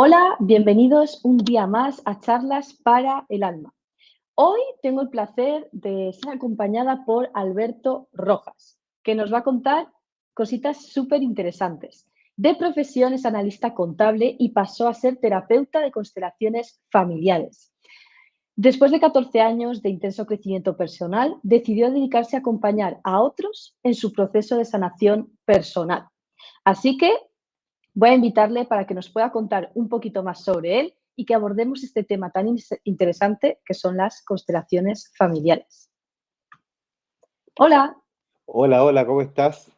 Hola, bienvenidos un día más a Charlas para el Alma. Hoy tengo el placer de ser acompañada por Alberto Rojas, que nos va a contar cositas súper interesantes. De profesión es analista contable y pasó a ser terapeuta de constelaciones familiares. Después de 14 años de intenso crecimiento personal, decidió dedicarse a acompañar a otros en su proceso de sanación personal. Así que voy a invitarle para que nos pueda contar un poquito más sobre él y que abordemos este tema tan interesante que son las constelaciones familiares. Hola, Hola, hola, ¿cómo estás?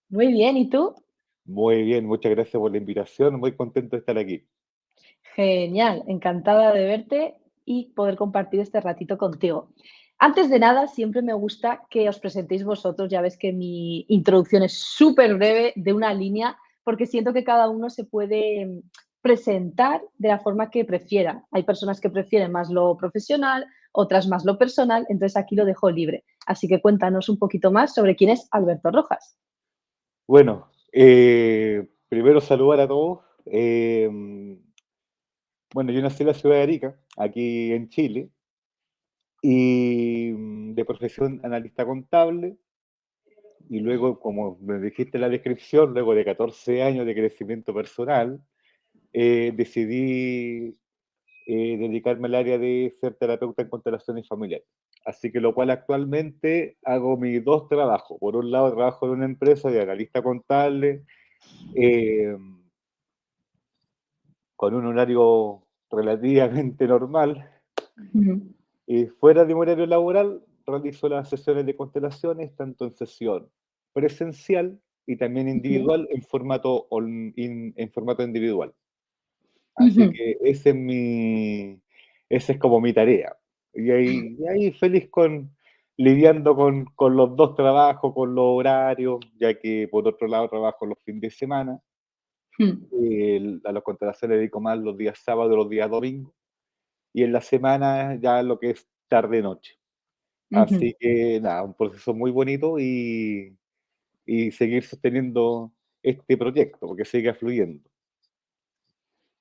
muy bien, ¿y tú? Muy bien, muchas gracias por la invitación, muy contento de estar aquí. Genial, encantada de verte y poder compartir este ratito contigo. Antes de nada, siempre me gusta que os presentéis vosotros. Ya ves que mi introducción es súper breve, de una línea, porque siento que cada uno se puede presentar de la forma que prefiera. Hay personas que prefieren más lo profesional, otras más lo personal, entonces aquí lo dejo libre. Así que cuéntanos un poquito más sobre quién es Alberto Rojas. Bueno, primero saludar a todos. Bueno, yo nací en la ciudad de Arica, aquí en Chile, y de profesión analista contable, y luego, como me dijiste en la descripción, luego de 14 años de crecimiento personal, decidí dedicarme al área de ser terapeuta en constelaciones familiares. Así que lo cual actualmente hago mis dos trabajos. Por un lado trabajo en una empresa de analista contable, eh, con un horario relativamente normal, Ujú. y fuera de mi horario laboral realizo las sesiones de constelaciones, tanto en sesión presencial y también Ujú. individual en formato individual. Así Ujú. que esa es como mi tarea. Y ahí feliz lidiando con los dos trabajos, con los horarios, ya que por otro lado trabajo los fines de semana. Ujú. A los constelaciones le dedico más los días sábados, los días domingos, y en la semana ya lo que es tarde-noche. Ujú. Así que nada, un proceso muy bonito y seguir sosteniendo este proyecto, porque siga fluyendo.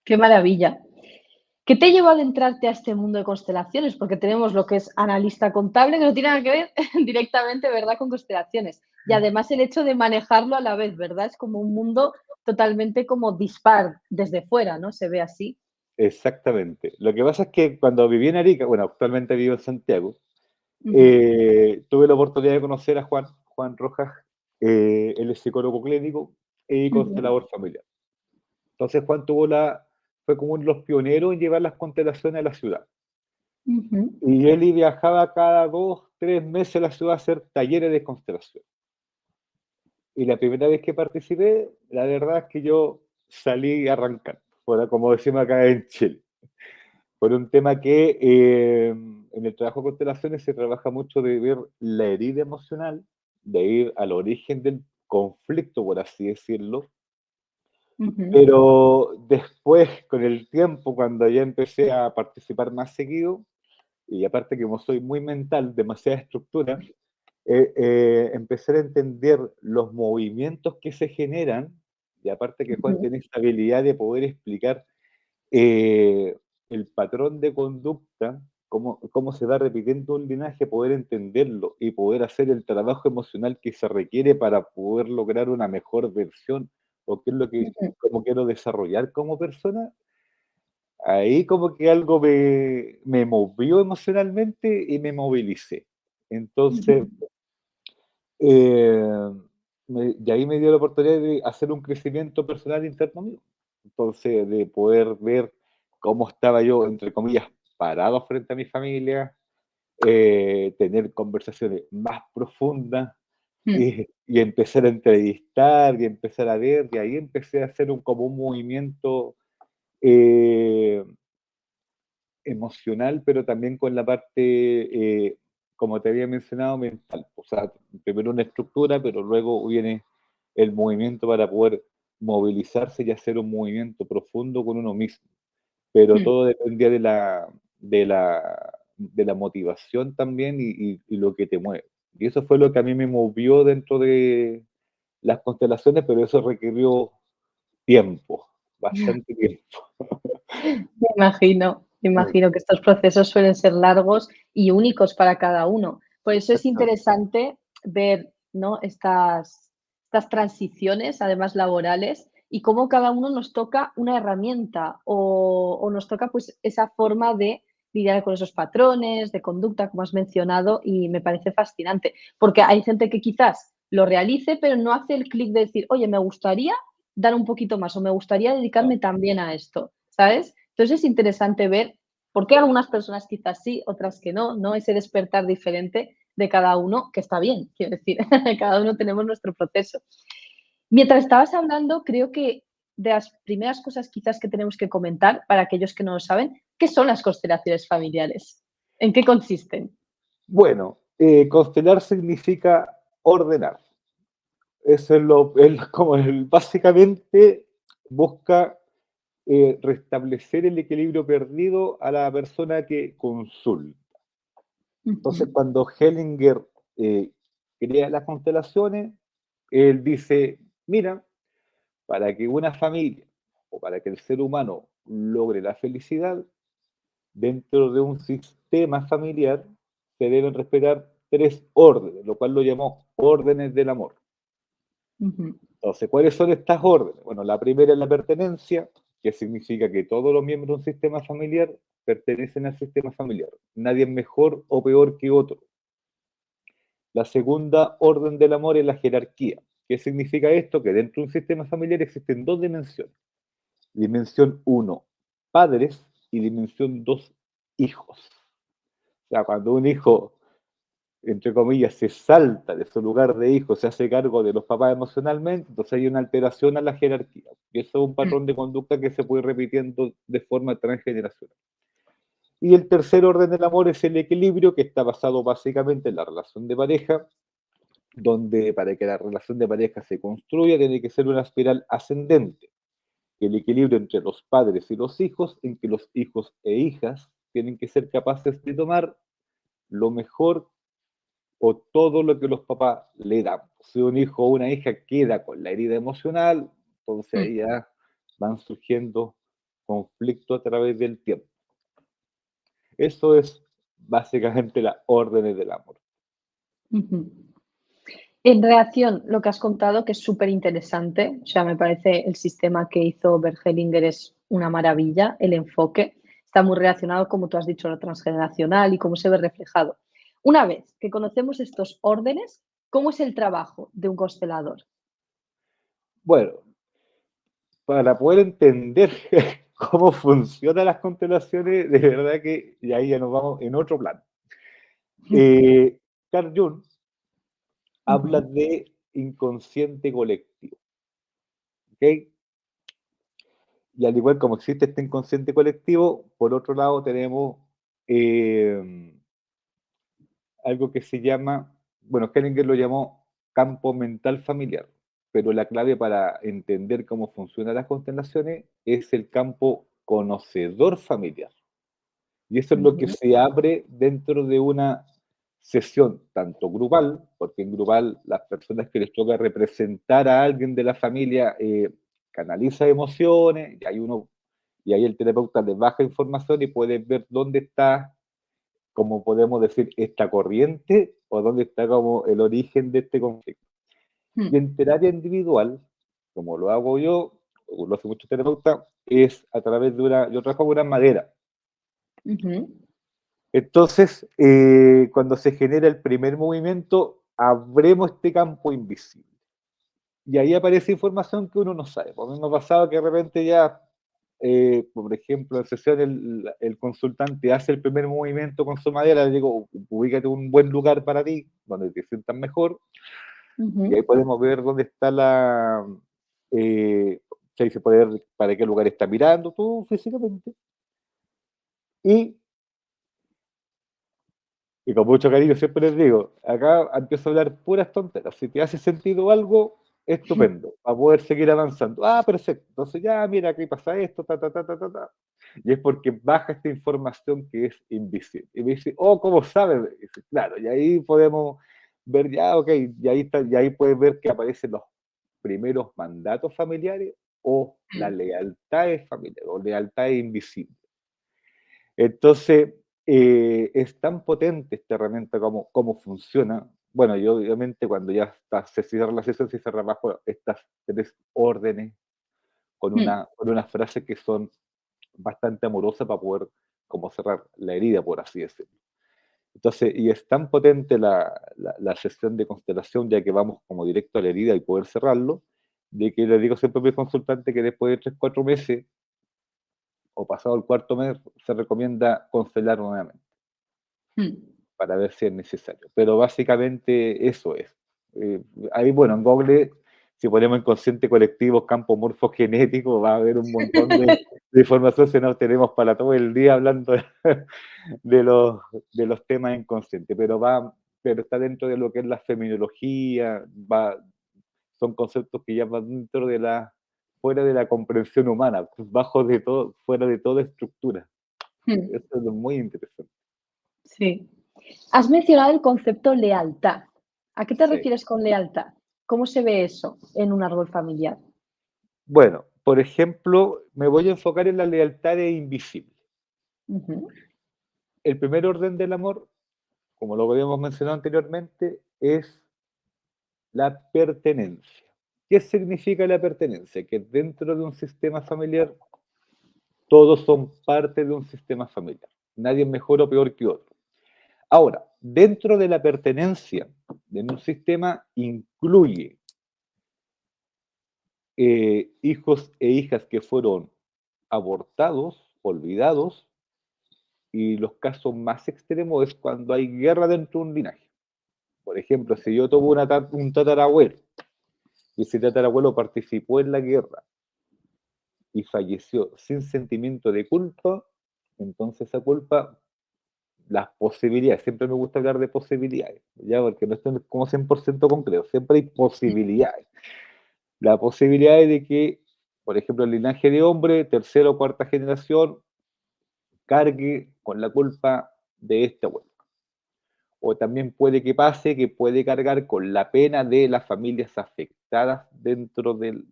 Qué maravilla. ¿Qué te llevó a adentrarte a este mundo de constelaciones? Porque tenemos lo que es analista contable, que no tiene nada que ver directamente, ¿verdad?, con constelaciones. Y además el hecho de manejarlo a la vez, ¿verdad? Es como un mundo totalmente como dispar desde fuera, ¿no? Se ve así. Exactamente. Lo que pasa es que cuando viví en Arica, bueno, actualmente vivo en Santiago, Ujú, tuve la oportunidad de conocer a Juan Rojas. Él es psicólogo clínico y ujú, constelador familiar. Entonces fue como uno de los pioneros en llevar las constelaciones a la ciudad. ujú, Y él viajaba cada 2, 3 meses a la ciudad a hacer talleres de constelación. Y la primera vez que participé, la verdad es que yo salí arrancando, como decimos acá en Chile. Por un tema que en el trabajo de constelaciones se trabaja mucho de ver la herida emocional, de ir al origen del conflicto, por así decirlo. ujú, Pero después, con el tiempo, cuando ya empecé a participar más seguido, y aparte que como soy muy mental, demasiada estructura, empecé a entender los movimientos que se generan, y aparte que Juan ujú, tiene esta habilidad de poder explicar eh, el patrón de conducta, cómo se va repitiendo un linaje, poder entenderlo y poder hacer el trabajo emocional que se requiere para poder lograr una mejor versión o qué es lo que ujú, cómo quiero desarrollar como persona. Ahí como que algo me movió emocionalmente y me movilicé. Entonces, ujú, eh, y ahí me dio la oportunidad de hacer un crecimiento personal interno mío. Entonces, de poder ver cómo estaba yo, entre comillas, parado frente a mi familia, tener conversaciones más profundas ujú, y empezar a entrevistar y empezar a ver, y ahí empecé a hacer como un movimiento eh, emocional, pero también con la parte, como te había mencionado, mental. O sea, primero una estructura, pero luego viene el movimiento para poder movilizarse y hacer un movimiento profundo con uno mismo. Pero ujú. todo dependía de la motivación también y lo que te mueve. Y eso fue lo que a mí me movió dentro de las constelaciones, pero eso requirió tiempo, bastante tiempo. Me imagino que estos procesos suelen ser largos y únicos para cada uno. Por eso es Exactamente. interesante ver, ¿no? Estas transiciones, además laborales, y cómo cada uno nos toca una herramienta o nos toca pues esa forma de lidiar con esos patrones de conducta, como has mencionado, y me parece fascinante, porque hay gente que quizás lo realice, pero no hace el clic de decir, oye, me gustaría dar un poquito más o me gustaría dedicarme también a esto, ¿sabes? Entonces es interesante ver por qué algunas personas quizás sí, otras que no, ¿no? Ese despertar diferente de cada uno, que está bien, quiero decir, cada uno tenemos nuestro proceso. Mientras estabas hablando, creo que de las primeras cosas quizás que tenemos que comentar, para aquellos que no lo saben, ¿qué son las constelaciones familiares? ¿En qué consisten? Bueno, constelar significa ordenar. Eso como básicamente busca restablecer el equilibrio perdido a la persona que consulta. Entonces, Ujú, cuando Hellinger eh, crea las constelaciones, él dice, mira, para que una familia o para que el ser humano logre la felicidad, dentro de un sistema familiar se deben respetar tres órdenes, lo cual lo llamó órdenes del amor. ujú, Entonces, ¿cuáles son estas órdenes? Bueno, la primera es la pertenencia, que significa que todos los miembros de un sistema familiar pertenecen al sistema familiar. Nadie es mejor o peor que otro. La segunda orden del amor es la jerarquía. ¿Qué significa esto? Que dentro de un sistema familiar existen dos dimensiones. Dimensión uno, padres, y dimensión 2, hijos. O sea, cuando un hijo, entre comillas, se salta de su lugar de hijo, se hace cargo de los papás emocionalmente, entonces hay una alteración a la jerarquía. Y eso es un mm, patrón de conducta que se puede ir repitiendo de forma transgeneracional. Y el tercer orden del amor es el equilibrio, que está basado básicamente en la relación de pareja, donde para que la relación de pareja se construya tiene que ser una espiral ascendente. El equilibrio entre los padres y los hijos, en que los hijos e hijas tienen que ser capaces de tomar lo mejor o todo lo que los papás le dan. Si un hijo o una hija queda con la herida emocional, entonces mm, ahí ya van surgiendo conflictos a través del tiempo. Eso es básicamente las órdenes del amor. ujú. En reacción, lo que has contado, que es súper interesante, o sea, me parece el sistema que hizo Bert Hellinger es una maravilla, el enfoque está muy relacionado, como tú has dicho, lo transgeneracional y cómo se ve reflejado. Una vez que conocemos estos órdenes, ¿cómo es el trabajo de un constelador? Bueno, para poder entender cómo funcionan las constelaciones, de verdad que y ahí ya nos vamos en otro plan. Eh, Carl Jung habla Ujú, de inconsciente colectivo, ¿ok? Y al igual como existe este inconsciente colectivo, por otro lado tenemos eh, algo que se llama, bueno, Hellinger lo llamó campo mental familiar, pero la clave para entender cómo funcionan las constelaciones es el campo conocedor familiar. Y eso es lo que ujú, se abre dentro de una sesión, tanto grupal, porque en grupal las personas que les toca representar a alguien de la familia canaliza emociones, y ahí el terapeuta les baja información y puede ver dónde está, como podemos decir, esta corriente o dónde está como el origen de este conflicto. mm, Y en terapia individual, como lo hago yo, o lo hace muchos terapeutas, es a través de yo trabajo con una madera. ujú, Entonces, cuando se genera el primer movimiento, abremos este campo invisible. Y ahí aparece información que uno no sabe. Por mí me ha pasado que de repente ya, por ejemplo, en sesión el consultante hace el primer movimiento con su madera, le digo, ubícate un buen lugar para ti, donde te sientas mejor, y ahí ujú, podemos ver dónde está ahí se puede ver para qué lugar está mirando tú físicamente. Y Y con mucho cariño siempre les digo, acá empiezo a hablar puras tonteras. Si te hace sentido algo, estupendo, para poder seguir avanzando. Ah, perfecto. Entonces ya, mira, aquí pasa esto, ta, ta, ta, ta, ta, ta. Y es porque baja esta información que es invisible. Y me dice, oh, ¿cómo sabes? Y dice, claro, y ahí podemos ver ya, ok, y ahí puedes ver que aparecen los primeros mandatos familiares o la mm, lealtad es familiar o lealtad es invisible. Entonces, es tan potente esta herramienta como cómo funciona. Bueno, y obviamente cuando ya está, se cierra la sesión, se cierra bajo estas 3 órdenes mm, con unas frases que son bastante amorosas para poder como cerrar la herida, por así decirlo. Entonces, y es tan potente la sesión de constelación, ya que vamos como directo a la herida y poder cerrarlo, de que le digo siempre a mi consultante que después de 3, 4 meses o pasado el cuarto mes se recomienda constelar nuevamente mm. para ver si es necesario. Pero básicamente eso es. Eh, Ahí, bueno, en Google, si ponemos inconsciente colectivo, campo morfogenético, va a haber un montón de información que nos tenemos para todo el día hablando de los, de los temas inconscientes, pero está dentro de lo que es la feminología, son conceptos que ya van dentro de fuera de la comprensión humana, bajo de todo, fuera de toda estructura. Mm, Eso es muy interesante. sí. Has mencionado el concepto lealtad. ¿A qué te Sí. refieres con lealtad? ¿Cómo se ve eso en un árbol familiar? Bueno, por ejemplo, me voy a enfocar en la lealtad de invisible. Ujú, El primer orden del amor, como lo habíamos mencionado anteriormente, es la pertenencia. ¿Qué significa la pertenencia? Que dentro de un sistema familiar todos son parte de un sistema familiar. Nadie es mejor o peor que otro. Ahora, dentro de la pertenencia de un sistema incluye hijos e hijas que fueron abortados, olvidados, y los casos más extremos es cuando hay guerra dentro de un linaje. Por ejemplo, si yo tuve un tatarabuelo y ese tatarabuelo participó en la guerra y falleció sin sentimiento de culpa, entonces esa culpa, las posibilidades, siempre me gusta hablar de posibilidades, ya porque no estoy como 100% concreto, siempre hay posibilidades. La posibilidad de que, por ejemplo, el linaje de hombre, tercera o cuarta generación, cargue con la culpa de este abuelo. O también puede que pase que puede cargar con la pena de las familias afectadas dentro de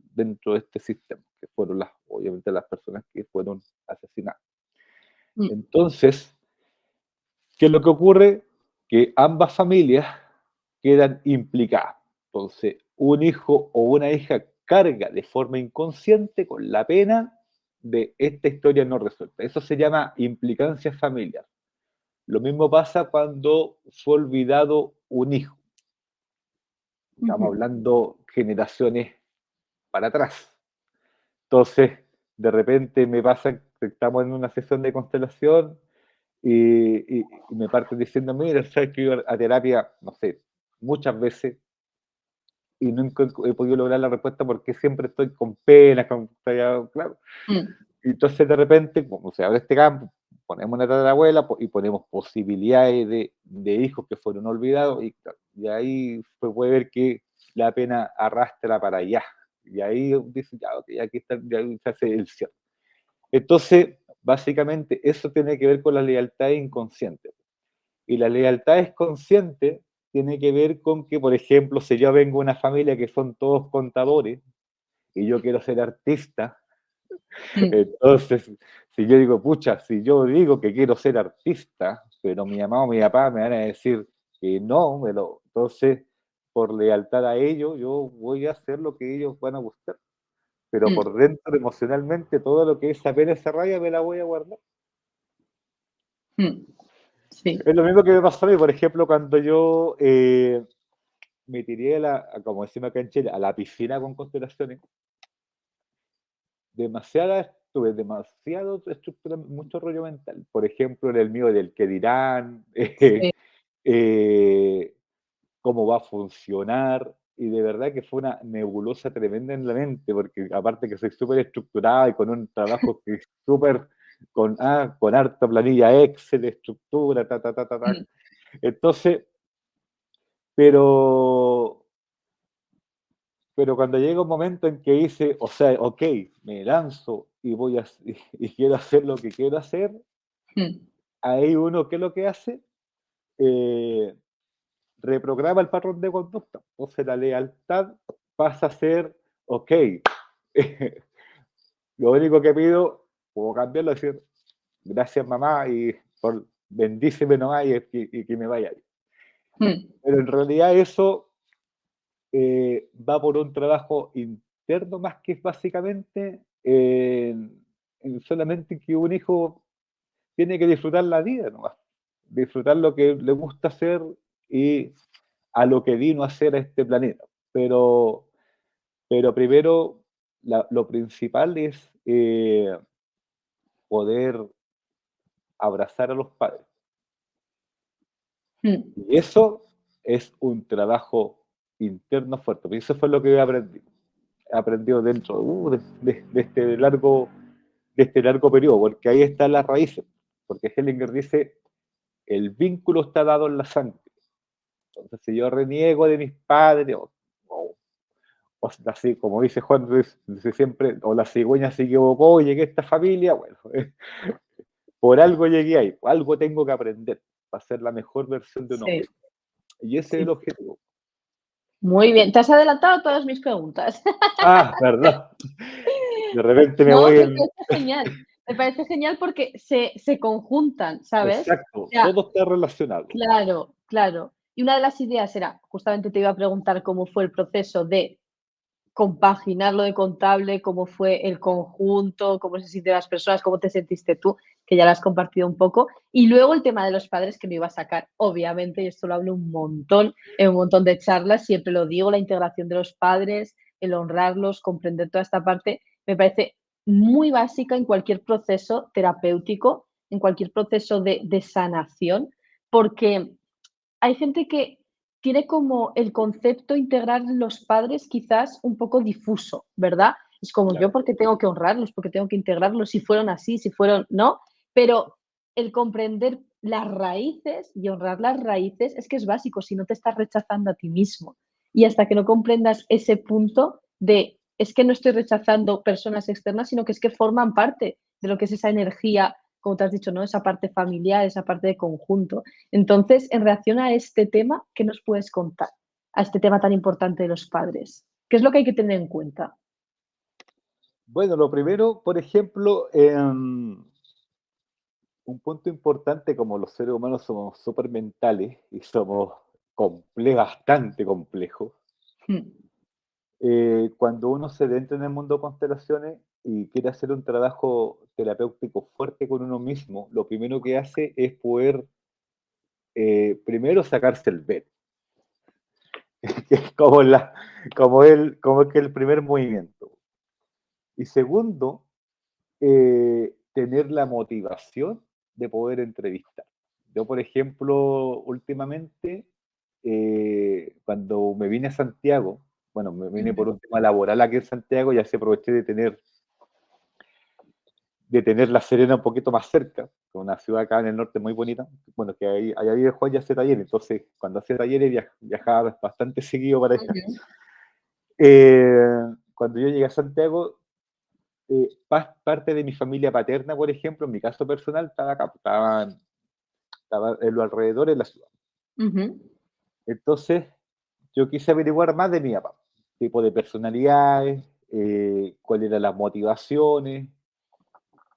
este sistema, que fueron obviamente las personas que fueron asesinadas. mm, Entonces, ¿qué es lo que ocurre? Que ambas familias quedan implicadas. Entonces, un hijo o una hija carga de forma inconsciente con la pena de esta historia no resuelta. Eso se llama implicancia familiar. Lo mismo pasa cuando fue olvidado un hijo. Estamos ujú, hablando generaciones para atrás. Entonces, de repente me pasa que estamos en una sesión de constelación y me parten diciendo, mira, sabes que iba a terapia, no sé, muchas veces y nunca he podido lograr la respuesta porque siempre estoy con pena, claro. mm, Y entonces de repente, como se abre este campo, ponemos una tatarabuela y ponemos posibilidades de hijos que fueron olvidados y ahí se puede ver que la pena arrastra para allá. Y ahí dice, ya, ok, aquí está, ya se hace el cierre. Entonces, básicamente, eso tiene que ver con la lealtad inconsciente. Y la lealtad es consciente tiene que ver con que, por ejemplo, si yo vengo de una familia que son todos contadores y yo quiero ser artista, mm, entonces, si yo digo, pucha, si yo digo que quiero ser artista, pero mi mamá o mi papá me van a decir que no, entonces, por lealtad a ellos, yo voy a hacer lo que ellos van a buscar. Pero mm, por dentro, emocionalmente, todo lo que es esa pena, esa rabia, me la voy a guardar. mm. Sí. Es lo mismo que me pasó a mí, por ejemplo, cuando yo me tiré, como decimos acá en Chile, a la piscina con constelaciones, tuve demasiado estructura, mucho rollo mental. Por ejemplo, en el mío del qué dirán, Sí. eh, cómo va a funcionar, y de verdad que fue una nebulosa tremenda en la mente, porque aparte que soy súper estructurado y con un trabajo que es súper, con harta planilla Excel, estructura, ta, ta, ta, ta, ta. Mm, Entonces, pero Pero cuando llega un momento en que dice, o sea, ok, me lanzo y y quiero hacer lo que quiero hacer, mm, ahí uno, ¿qué es lo que hace? Eh, Reprograma el patrón de conducta. Entonces la lealtad pasa a ser, ok, Lo único que pido, puedo cambiarlo, es decir, gracias mamá y por bendíceme nomás y que me vaya bien. Mm, Pero en realidad eso va por un trabajo interno más que básicamente en solamente que un hijo tiene que disfrutar la vida nomás, disfrutar lo que le gusta hacer y a lo que vino a hacer a este planeta. Pero, pero primero, lo principal es poder abrazar a los padres. mm. Y eso es un trabajo interno fuerte. Y eso fue lo que he aprendido dentro de este largo periodo, porque ahí están las raíces. Porque Hellinger dice, el vínculo está dado en la sangre. Entonces, si yo reniego de mis padres, o así como dice Juan, dice siempre, o la cigüeña se equivocó y llegué a esta familia, bueno, por algo llegué ahí, algo tengo que aprender para ser la mejor versión de uno Sí, mismo. Y ese es el sí. objetivo. Muy bien. Te has adelantado a todas mis preguntas. Ah, verdad. De repente me No, voy me en... parece genial. Me parece genial porque se conjuntan, ¿sabes? O Exacto, sea, todo está relacionado. claro, claro. Y una de las ideas era, justamente te iba a preguntar cómo fue el proceso de compaginar lo de contable, cómo fue el conjunto, cómo se sienten las personas, cómo te sentiste tú, que ya lo has compartido un poco. Y luego el tema de los padres que me iba a sacar, obviamente, y esto lo hablo un montón, en un montón de charlas, siempre lo digo, la integración de los padres, el honrarlos, comprender toda esta parte, me parece muy básica en cualquier proceso terapéutico, en cualquier proceso de sanación, porque hay gente que tiene como el concepto integrar los padres quizás un poco difuso, ¿verdad? Es como yo Claro. porque tengo que honrarlos, porque tengo que integrarlos, si fueron así, si fueron, ¿no? Pero el comprender las raíces y honrar las raíces es que es básico, si no te estás rechazando a ti mismo. Y hasta que no comprendas ese punto de, es que no estoy rechazando personas externas, sino que es que forman parte de lo que es esa energía, como te has dicho, ¿no? Esa parte familiar, esa parte de conjunto. Entonces, en relación a este tema, ¿qué nos puedes contar? A este tema tan importante de los padres. ¿Qué es lo que hay que tener en cuenta? Bueno, lo primero, por ejemplo, un punto importante, como los seres humanos somos súper mentales y somos bastante complejos, Mm, cuando uno se adentra en el mundo de constelaciones y quiere hacer un trabajo terapéutico fuerte con uno mismo, lo primero que hace es poder, primero, sacarse el velo, que es como es que el primer movimiento. Y segundo, tener la motivación de poder entrevistar. Yo, por ejemplo, últimamente, cuando me vine a Santiago, bueno, me vine ujú, por un tema laboral aquí en Santiago y así aproveché de tener La Serena un poquito más cerca, que es una ciudad acá en el norte muy bonita. Bueno, que ahí vive Juan y hace talleres, entonces cuando hacía talleres viajaba bastante seguido para allá. ujú, Cuando yo llegué a Santiago, parte de mi familia paterna, por ejemplo, en mi caso personal, estaba acá, estaba en los alrededores de la ciudad. ujú, Entonces, yo quise averiguar más de mi papá, tipo de personalidades, cuáles eran las motivaciones,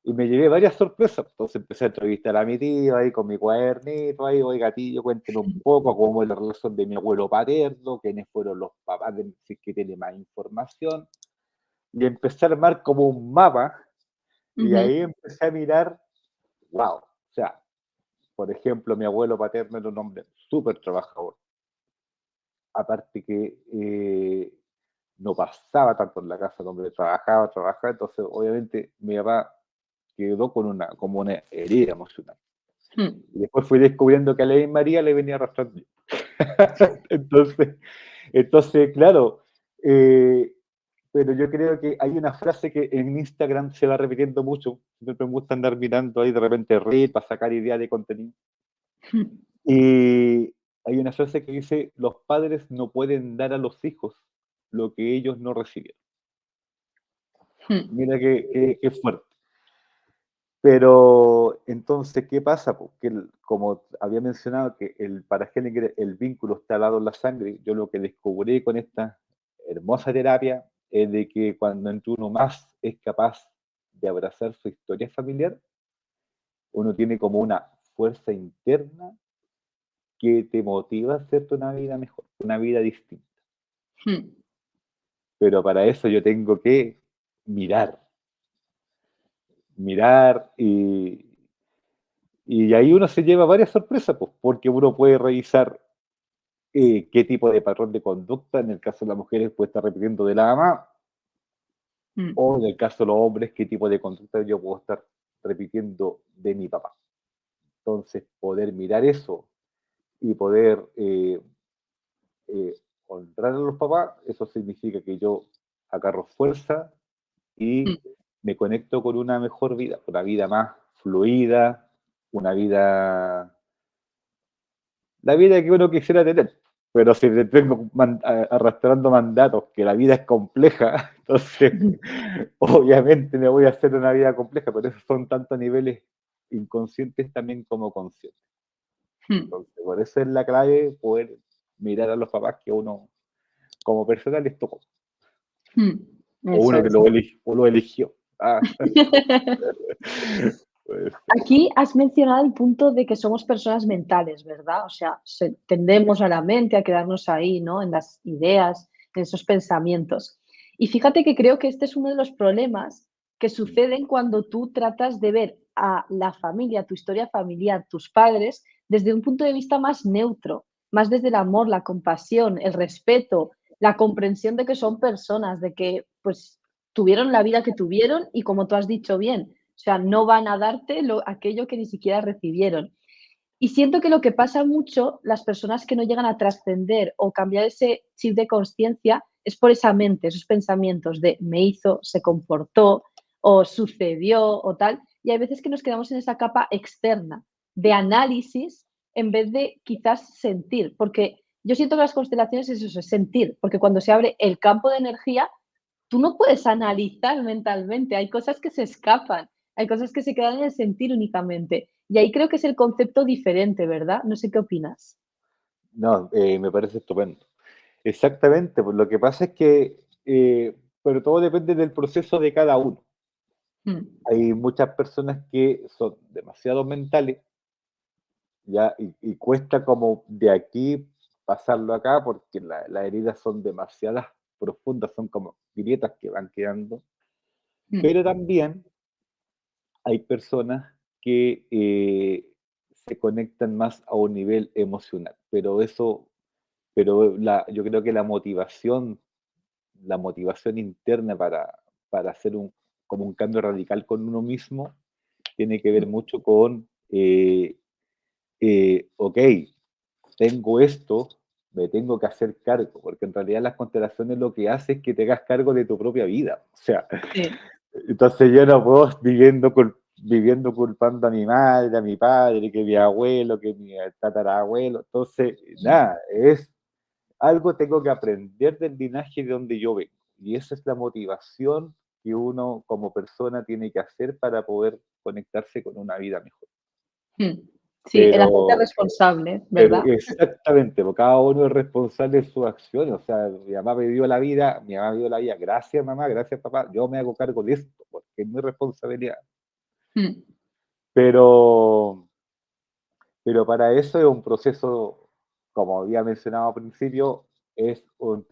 y me llevé varias sorpresas. Entonces empecé a entrevistar a mi tío ahí con mi cuadernito, ahí, oiga tío, cuénteme un poco cómo es la relación de mi abuelo paterno, quiénes fueron los papás, si es que tiene más información, y empecé a armar como un mapa, y ujú, ahí empecé a mirar, wow, o sea, por ejemplo, mi abuelo paterno era un hombre súper trabajador, aparte que no pasaba tanto en la casa, donde trabajaba, entonces obviamente mi papá quedó con como una herida emocional. mm. Y después fui descubriendo que a Ley María le venía arrastrando. entonces, entonces, claro, eh, pero yo creo que hay una frase que en Instagram se va repitiendo mucho, siempre me gusta andar mirando ahí de repente reír para sacar ideas de contenido. Y hay una frase que dice, los padres no pueden dar a los hijos lo que ellos no recibieron. Mira qué fuerte. Pero entonces, ¿qué pasa? Porque como había mencionado que para Hellinger el vínculo está dado en la sangre, yo lo que descubrí con esta hermosa terapia es de que cuando entre uno más es capaz de abrazar su historia familiar, uno tiene como una fuerza interna que te motiva a hacerte una vida mejor, una vida distinta. Mm, Pero para eso yo tengo que mirar, mirar y ahí uno se lleva varias sorpresas, pues, porque uno puede revisar qué tipo de patrón de conducta, en el caso de las mujeres, puede estar repitiendo de la mamá, mm, o en el caso de los hombres, qué tipo de conducta yo puedo estar repitiendo de mi papá. Entonces, poder mirar eso y poder eh, honrar a los papás, eso significa que yo agarro fuerza y mm. me conecto con una mejor vida, una vida más fluida, una vida, la vida que uno quisiera tener. Pero si te tengo arrastrando mandatos, que la vida es compleja, entonces obviamente me voy a hacer una vida compleja, pero esos son tantos niveles inconscientes también como conscientes. Mm, Entonces, por eso es la clave poder mirar a los papás que uno como persona les tocó, mm. o Eso uno que es. lo eligió. Ah, pues, Aquí has mencionado el punto de que somos personas mentales, ¿verdad? O sea, tendemos a la mente a quedarnos ahí, ¿no? En las ideas, en esos pensamientos. Y fíjate que creo que este es uno de los problemas que suceden cuando tú tratas de ver a la familia, tu historia familiar, tus padres, desde un punto de vista más neutro, más desde el amor, la compasión, el respeto, la comprensión de que son personas, de que pues tuvieron la vida que tuvieron y como tú has dicho bien, o sea, no van a darte aquello que ni siquiera recibieron. Y siento que lo que pasa mucho, las personas que no llegan a trascender o cambiar ese chip de conciencia, es por esa mente, esos pensamientos de me hizo, se comportó o sucedió o tal. Y hay veces que nos quedamos en esa capa externa de análisis en vez de quizás sentir, porque yo siento que las constelaciones es eso, es sentir, porque cuando se abre el campo de energía, tú no puedes analizar mentalmente, hay cosas que se escapan, hay cosas que se quedan en el sentir únicamente. Y ahí creo que es el concepto diferente, ¿verdad? No sé qué opinas. no, me parece estupendo. Exactamente, pues lo que pasa es que, pero todo depende del proceso de cada uno. Mm, Hay muchas personas que son demasiado mentales, ya, y cuesta como de aquí pasarlo acá porque las heridas son demasiadas profundas, son como grietas que van quedando, mm, pero también hay personas que se conectan más a un nivel emocional, pero yo creo que la motivación interna para hacer como un cambio radical con uno mismo tiene que ver mm, mucho con, ok, tengo esto, me tengo que hacer cargo, porque en realidad las constelaciones lo que hace es que te hagas cargo de tu propia vida. O sea, sí, entonces yo no puedo viviendo culpando a mi madre, a mi padre, que mi abuelo, que mi tatarabuelo. Entonces, nada, es algo tengo que aprender del linaje de donde yo vengo. Y esa es la motivación que uno como persona tiene que hacer para poder conectarse con una vida mejor. mm. Sí, el hacerte Pero responsable, Pero ¿verdad? exactamente, porque cada uno es responsable de sus acciones. O sea, mi mamá me dio la vida, mi mamá me dio la vida. Gracias, mamá, gracias, papá. Yo me hago cargo de esto, porque es mi responsabilidad. Mm, Pero, pero para eso es un proceso, como había mencionado al principio, es un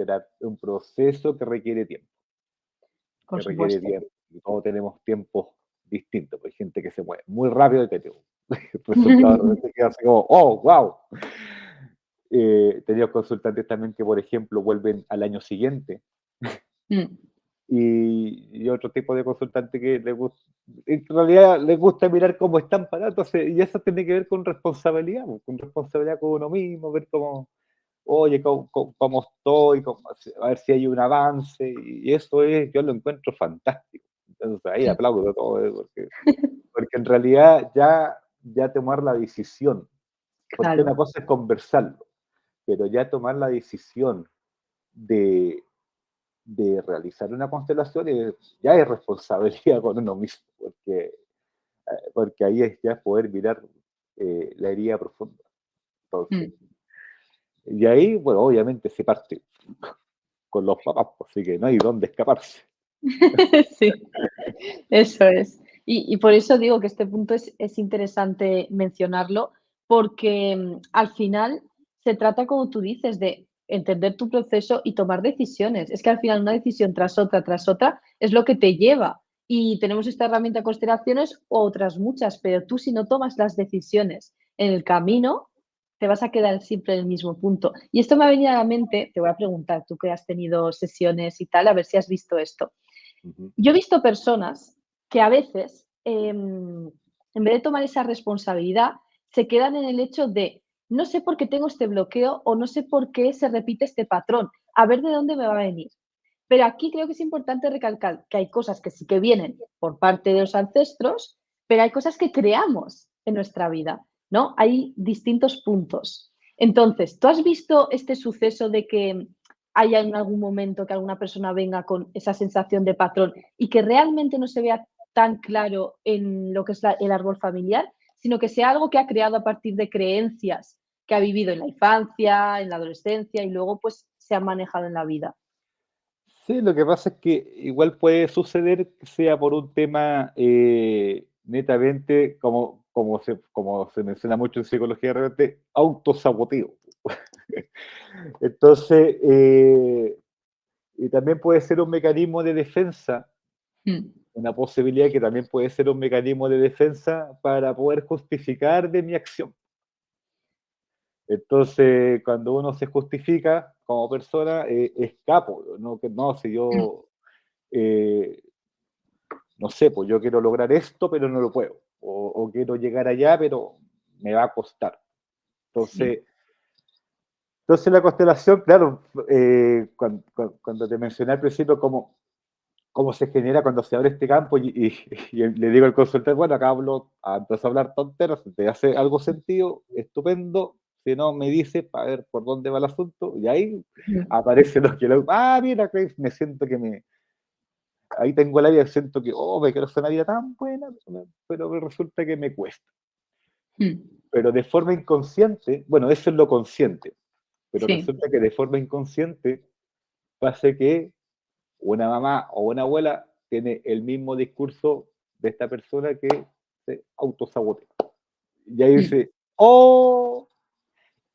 proceso que requiere tiempo, por supuesto. Y todos tenemos tiempos distintos. Pues hay gente que se mueve muy rápido y que el resultado de repente queda así como, oh, wow. Tenía consultantes también que, por ejemplo, vuelven al año siguiente Mm, y otro tipo de consultante que les gusta, en realidad les gusta mirar cómo están parados, entonces, y eso tiene que ver con responsabilidad, pues, con responsabilidad con uno mismo, ver cómo, oye, cómo estoy, a ver si hay un avance, y eso es, yo lo encuentro fantástico. Entonces ahí mm, aplaudo todo, porque en realidad ya tomar la decisión, porque una claro. cosa es conversarlo, pero ya tomar la decisión de, de realizar una constelación ya es responsabilidad con uno mismo, porque ahí es ya poder mirar la herida profunda. Entonces, Mm. y ahí, bueno, obviamente se parte con los papás, pues, así que no hay dónde escaparse. Sí, eso es. Y por eso digo que este punto es interesante mencionarlo, porque, al final se trata, como tú dices, de entender tu proceso y tomar decisiones. Es que al final una decisión tras otra, es lo que te lleva. Y tenemos esta herramienta constelaciones, otras muchas, pero tú si no tomas las decisiones en el camino, te vas a quedar siempre en el mismo punto. Y esto me ha venido a la mente, te voy a preguntar, tú que has tenido sesiones y tal, a ver si has visto esto. Ujú. Yo he visto personas que a veces, en vez de tomar esa responsabilidad, se quedan en el hecho de, no sé por qué tengo este bloqueo o no sé por qué se repite este patrón, a ver de dónde me va a venir. Pero aquí creo que es importante recalcar que hay cosas que sí que vienen por parte de los ancestros, pero hay cosas que creamos en nuestra vida, ¿no? Hay distintos puntos. Entonces, ¿tú has visto este suceso de que haya en algún momento que alguna persona venga con esa sensación de patrón y que realmente no se vea tan claro en lo que es el árbol familiar, sino que sea algo que ha creado a partir de creencias que ha vivido en la infancia, en la adolescencia y luego pues se han manejado en la vida? Sí, lo que pasa es que igual puede suceder que sea por un tema netamente, como se menciona mucho en psicología, realmente autosaboteo. Entonces, y también puede ser un mecanismo de defensa, Mm, una posibilidad que también puede ser un mecanismo de defensa para poder justificar de mi acción. Entonces, cuando uno se justifica como persona, escapo, ¿no? Que no, si mm, yo, eh, no sé, pues yo quiero lograr esto, pero no lo puedo, o quiero llegar allá, pero me va a costar. sí, Entonces, entonces la constelación, claro, cuando te mencioné al principio cómo se genera cuando se abre este campo y le digo al consultor, bueno, acá empiezo a hablar tonteras, si te hace algo sentido, estupendo, si no, me dice para ver por dónde va el asunto, y ahí mm, aparece mira, que me siento ahí tengo la vida, siento que, oh, me quiero hacer una vida tan buena, pero resulta que me cuesta. mm, Pero de forma inconsciente, bueno, eso es lo consciente, pero sí, resulta que de forma inconsciente pasa que una mamá o una abuela tiene el mismo discurso de esta persona que se autosabotea. Y ahí mm, dice, oh,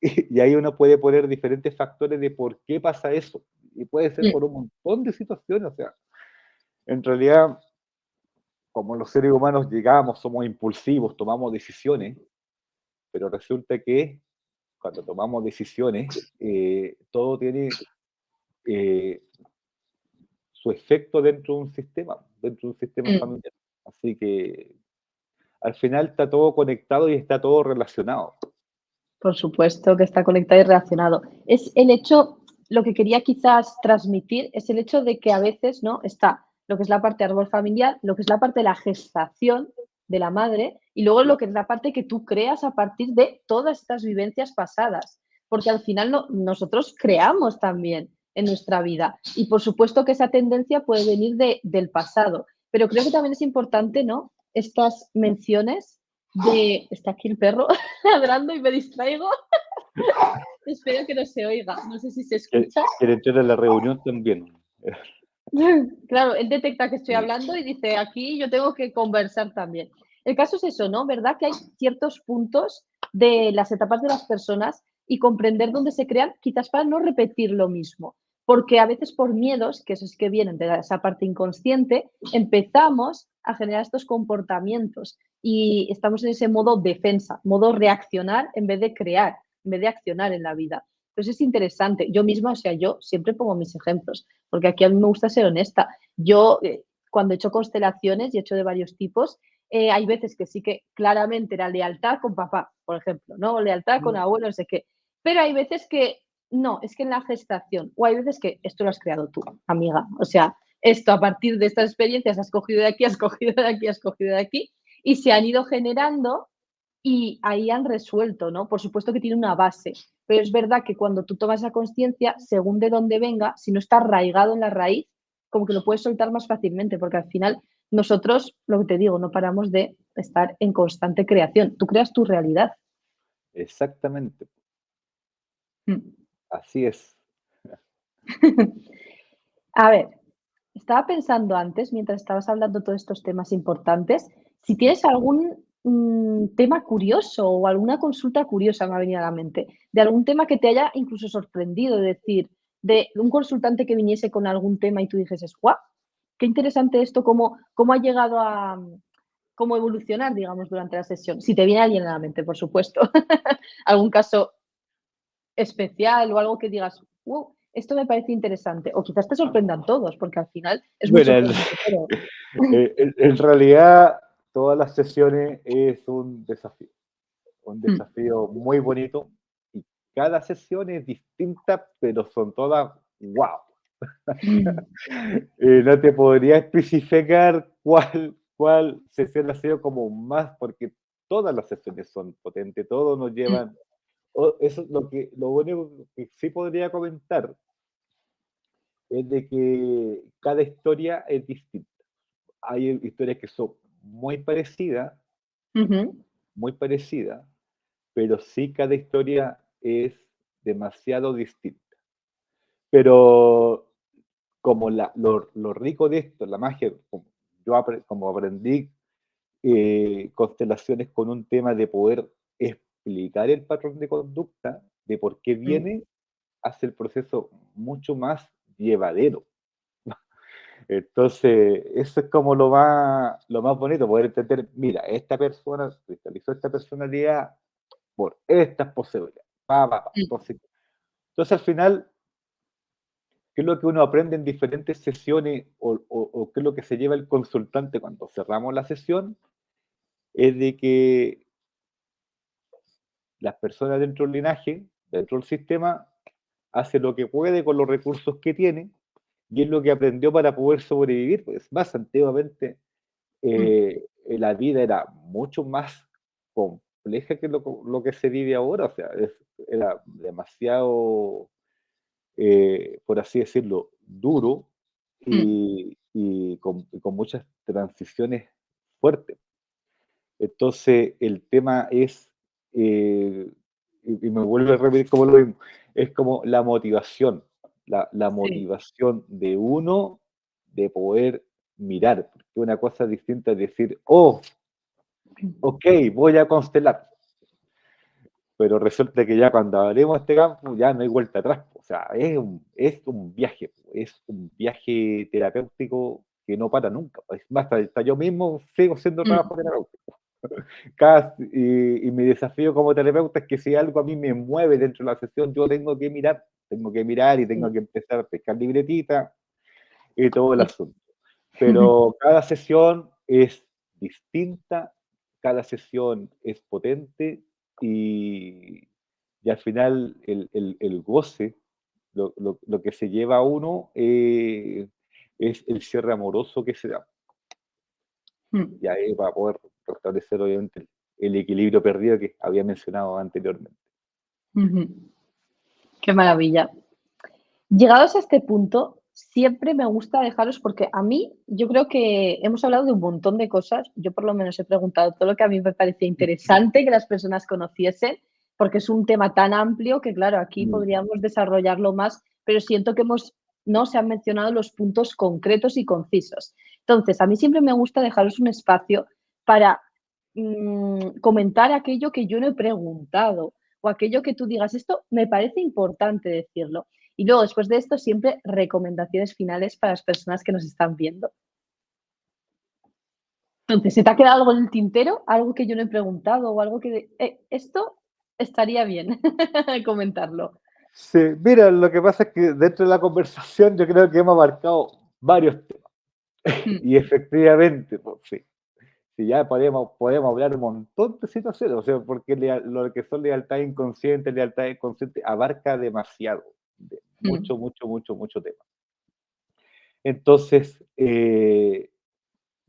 y ahí uno puede poner diferentes factores de por qué pasa eso. Y puede ser mm, por un montón de situaciones. O sea, en realidad, como los seres humanos llegamos, somos impulsivos, tomamos decisiones, pero resulta que cuando tomamos decisiones, todo tiene eh, su efecto dentro de un sistema mm. familiar. Así que al final está todo conectado y está todo relacionado. Por supuesto que está conectado y relacionado. Es el hecho, lo que quería quizás transmitir es el hecho de que a veces, ¿no? Está lo que es la parte de árbol familiar, lo que es la parte de la gestación de la madre y luego lo que es la parte que tú creas a partir de todas estas vivencias pasadas. Porque al final nosotros creamos también en nuestra vida. Y por supuesto que esa tendencia puede venir del pasado. Pero creo que también es importante, ¿no? Estas menciones de. Está aquí el perro ladrando y me distraigo. Espero que no se oiga. No sé si se escucha. Quiere entrar a la reunión también. Claro, él detecta que estoy Sí, hablando y dice, aquí yo tengo que conversar también. El caso es eso, ¿no? ¿Verdad? Que hay ciertos puntos de las etapas de las personas y comprender dónde se crean, quizás para no repetir lo mismo. Porque a veces por miedos, que eso es que vienen de esa parte inconsciente, empezamos a generar estos comportamientos y estamos en ese modo defensa, modo reaccionar en vez de crear, en vez de accionar en la vida. Entonces es interesante. Yo misma, o sea, yo siempre pongo mis ejemplos porque aquí a mí me gusta ser honesta. Yo, cuando he hecho constelaciones y he hecho de varios tipos, hay veces que sí que claramente era lealtad con papá, por ejemplo, ¿no? Lealtad con abuelo, no sé qué. Pero hay veces que no, es que en la gestación, o hay veces que esto lo has creado tú, amiga. O sea, esto a partir de estas experiencias has cogido de aquí, has cogido de aquí, has cogido de aquí, y se han ido generando y ahí han resuelto, ¿no? Por supuesto que tiene una base, pero es verdad que cuando tú tomas esa conciencia, según de dónde venga, si no está arraigado en la raíz, como que lo puedes soltar más fácilmente, porque al final nosotros, lo que te digo, no paramos de estar en constante creación. Tú creas tu realidad. exactamente. Mm. Así es. A ver, estaba pensando antes, mientras estabas hablando todos estos temas importantes, si tienes algún tema curioso o alguna consulta curiosa me ha venido a la mente, de algún tema que te haya incluso sorprendido, es decir, de un consultante que viniese con algún tema y tú dijeses, ¡guau! Qué interesante esto, cómo ha llegado a cómo evolucionar, digamos, durante la sesión. Si te viene alguien a la mente, por supuesto. Algún caso especial o algo que digas, wow, esto me parece interesante. O quizás te sorprendan todos, porque al final es muy Bueno, sorprendente todo. en realidad todas las sesiones es un Mm, desafío muy bonito y cada sesión es distinta, pero son todas wow. mm, No te podría especificar cuál sesión ha sido como más, porque todas las sesiones son potentes, todos nos mm, llevan. Eso es lo único que sí podría comentar es de que cada historia es distinta. Hay historias que son ujú, muy parecidas, pero sí cada historia es demasiado distinta. Pero como lo rico de esto, la magia, como como aprendí constelaciones con un tema de poder explicar el patrón de conducta, de por qué mm, viene, hace el proceso mucho más llevadero. Entonces, eso es como lo más bonito, poder entender, mira, esta persona cristalizó esta personalidad por estas posibilidades. Pa, pa, pa. mm, Entonces, al final, ¿qué es lo que uno aprende en diferentes sesiones o qué es lo que se lleva el consultante cuando cerramos la sesión? Es de que las personas dentro del linaje, dentro del sistema, hace lo que puede con los recursos que tiene y es lo que aprendió para poder sobrevivir. Pues más antiguamente mm, la vida era mucho más compleja que lo que se vive ahora, o sea, era demasiado, por así decirlo, duro mm, y con muchas transiciones fuertes. Entonces, el tema es, y me vuelvo a repetir como lo mismo, es como la motivación, la sí, motivación de uno de poder mirar, porque una cosa distinta es decir, oh, ok, voy a constelar, pero resulta que ya cuando abrimos este campo ya no hay vuelta atrás, o sea, es un viaje terapéutico que no para nunca, es más, hasta yo mismo sigo siendo mm, trabajo terapéutico. Y mi desafío como terapeuta es que si algo a mí me mueve dentro de la sesión, yo tengo que mirar y tengo sí, que empezar a pescar libretita y todo el sí. asunto. Pero cada sesión es distinta, cada sesión es potente y, y al final el goce, lo que se lleva a uno es el cierre amoroso que se da. Mm, Y ahí va a poder restablecer obviamente el equilibrio perdido que había mencionado anteriormente. ujú. Qué maravilla. Llegados a este punto, siempre me gusta dejaros, porque a mí, yo creo que hemos hablado de un montón de cosas. Yo por lo menos he preguntado todo lo que a mí me parecía interesante que las personas conociesen, porque es un tema tan amplio que, claro, aquí Mm. podríamos desarrollarlo más, pero siento que no se han mencionado los puntos concretos y concisos. Entonces, a mí siempre me gusta dejaros un espacio para comentar aquello que yo no he preguntado o aquello que tú digas, esto me parece importante decirlo. Y luego, después de esto, siempre recomendaciones finales para las personas que nos están viendo. Entonces, ¿se te ha quedado algo en el tintero? ¿Algo que yo no he preguntado o algo que esto estaría bien comentarlo? Sí, mira, lo que pasa es que dentro de la conversación yo creo que hemos abarcado varios temas. Mm, Y efectivamente, pues, sí, sí, ya podemos hablar un montón de situaciones, o sea, porque lo que son lealtad inconsciente abarca demasiado, mm, mucho tema. Entonces,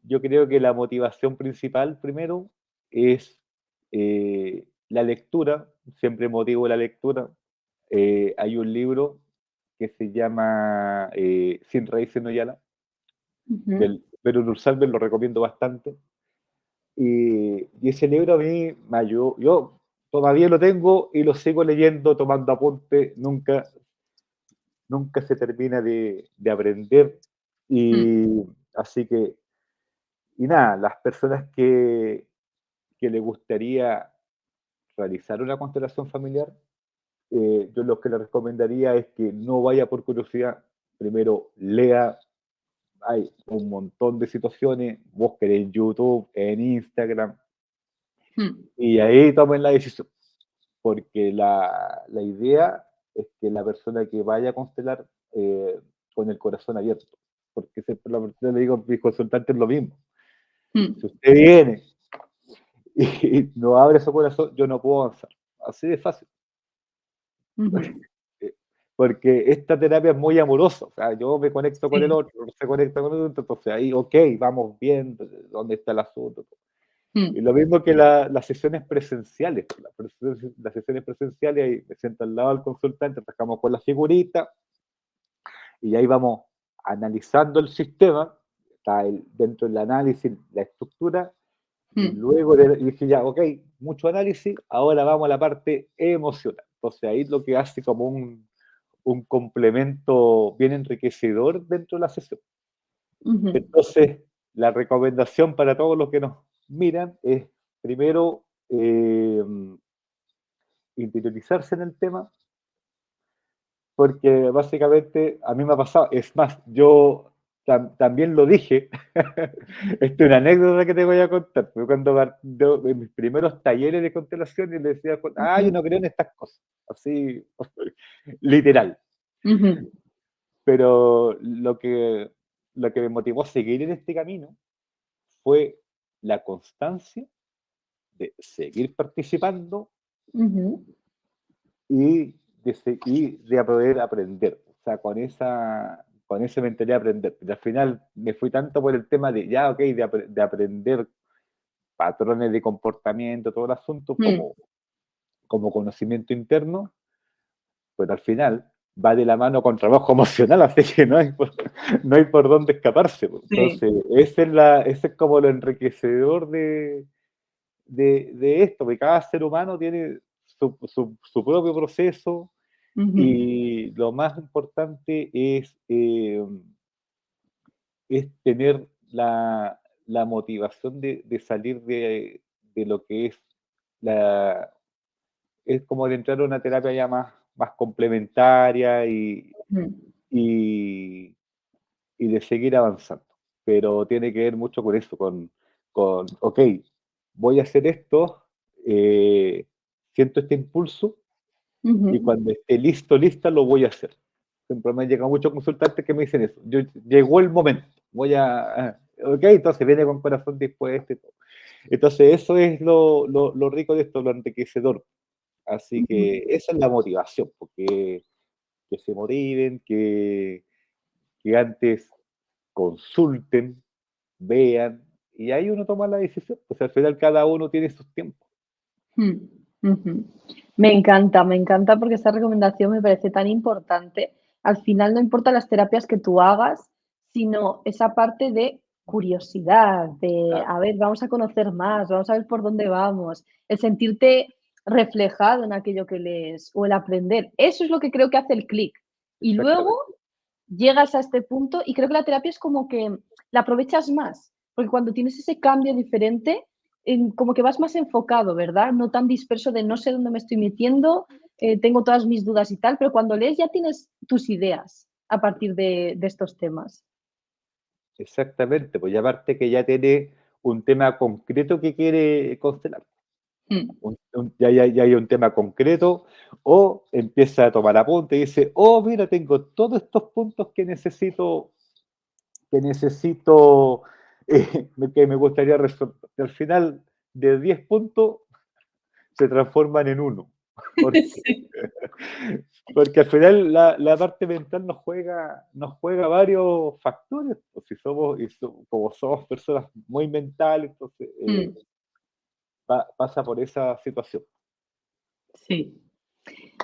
yo creo que la motivación principal, primero, es la lectura. Siempre motivo la lectura. Hay un libro que se llama Sin raíces no Yala, ujú, del Pedro Lursalve, lo recomiendo bastante. Y ese libro a mí me ayudó. Yo todavía lo tengo y lo sigo leyendo, tomando apuntes. Nunca se termina de aprender. Mm, Y así que, y nada, las personas que le gustaría realizar una constelación familiar, yo lo que le recomendaría es que no vaya por curiosidad, primero lea, hay un montón de situaciones, busquen en YouTube, en Instagram, mm, y ahí tomen la decisión, porque la idea es que la persona que vaya a constelar con el corazón abierto, porque siempre la persona le digo a mis consultantes lo mismo, mm, si usted viene y no abre su corazón, yo no puedo avanzar, así de fácil. ujú, Eh, Porque esta terapia es muy amorosa, o sea, yo me conecto con el sí, otro, se conecta con el otro, entonces ahí, ok, vamos bien, dónde está el asunto. Y mm, lo mismo que las sesiones presenciales, las sesiones presenciales, ahí me siento al lado del consultante, trabajamos con la figurita y ahí vamos analizando el sistema, está dentro del análisis, la estructura, y mm, luego dije ya, ok, mucho análisis, ahora vamos a la parte emocional. Entonces ahí lo que hace como un complemento bien enriquecedor dentro de la sesión. ujú, Entonces, la recomendación para todos los que nos miran es primero interiorizarse en el tema, porque básicamente a mí me ha pasado, es más, yo también lo dije, esta es una anécdota que te voy a contar, fue cuando en mis primeros talleres de constelación y le decía, ah, yo ujú, no creo en estas cosas, así, literal. ujú, Pero lo que me motivó a seguir en este camino fue la constancia de seguir participando ujú, y de poder aprender. O sea, con esa mentalidad de aprender. Pero al final me fui tanto por el tema de, ya, ok, de aprender patrones de comportamiento, todo el asunto, mm, como conocimiento interno, pero al final va de la mano con trabajo emocional, así que no hay por dónde escaparse. Pues. sí, Entonces, ese es como lo enriquecedor de esto, porque cada ser humano tiene su propio proceso ujú, y lo más importante es tener la motivación de salir de lo que es como de entrar a una terapia ya más complementaria ujú, y, y de seguir avanzando. Pero tiene que ver mucho con eso, ok, voy a hacer esto, siento este impulso y ujú, cuando esté listo, lista, lo voy a hacer. Siempre me han llegado muchos consultantes que me dicen eso. Llegó el momento, ok, entonces viene con corazón dispuesto y todo. Entonces eso es lo rico de esto, lo enriquecedor. Así ujú. que esa es la motivación, porque que se motiven, que antes consulten, vean, y ahí uno toma la decisión. Pues al final cada uno tiene sus tiempos. Mm, ujú. Me encanta porque esta recomendación me parece tan importante. Al final no importa las terapias que tú hagas, sino esa parte de curiosidad, de, Claro, a ver, vamos a conocer más, vamos a ver por dónde vamos, el sentirte reflejado en aquello que lees o el aprender. Eso es lo que creo que hace el clic. Y luego exactamente. llegas a este punto y creo que la terapia es como que la aprovechas más, porque cuando tienes ese cambio diferente, como que vas más enfocado, ¿verdad? No tan disperso de no sé dónde me estoy metiendo, tengo todas mis dudas y tal, pero cuando lees ya tienes tus ideas a partir de estos temas. Exactamente, pues y aparte que ya tiene un tema concreto que quiere constelar. Mm, Ya hay un tema concreto, o empieza a tomar apunte y dice, oh, mira, tengo todos estos puntos que necesito, que me gustaría resolver. Y al final, de 10 puntos, se transforman en uno. Porque, sí. porque al final la parte mental nos juega varios factores. Pues si como somos personas muy mentales, entonces Mm, pasa por esa situación. sí.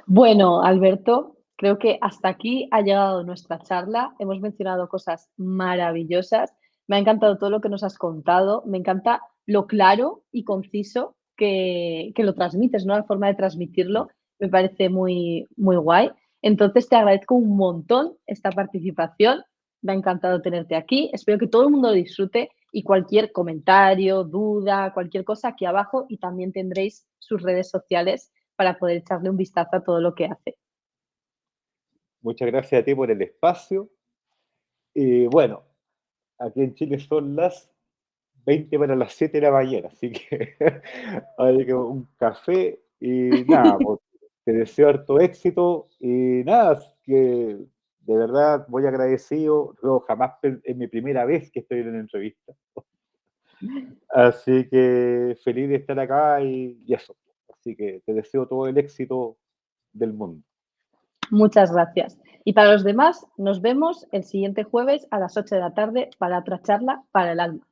Bueno, Alberto, creo que hasta aquí ha llegado nuestra charla. Hemos mencionado cosas maravillosas. Me ha encantado todo lo que nos has contado. Me encanta lo claro y conciso que lo transmites, ¿no? La forma de transmitirlo me parece muy, muy guay. Entonces, te agradezco un montón esta participación Me ha encantado tenerte aquí. Espero que todo el mundo lo disfrute y cualquier comentario, duda, cualquier cosa aquí abajo y también tendréis sus redes sociales para poder echarle un vistazo a todo lo que hace. Muchas gracias a ti por el espacio. Y bueno, aquí en Chile son las 20 para las 7 de la mañana, así que hay que un café y nada, pues, te deseo harto éxito y nada, que de verdad voy agradecido. Yo jamás es mi primera vez que estoy en una entrevista, así que feliz de estar acá y eso. Así que te deseo todo el éxito del mundo. Muchas gracias. Y para los demás, nos vemos el siguiente jueves a las 8 de la tarde para otra charla para el alma.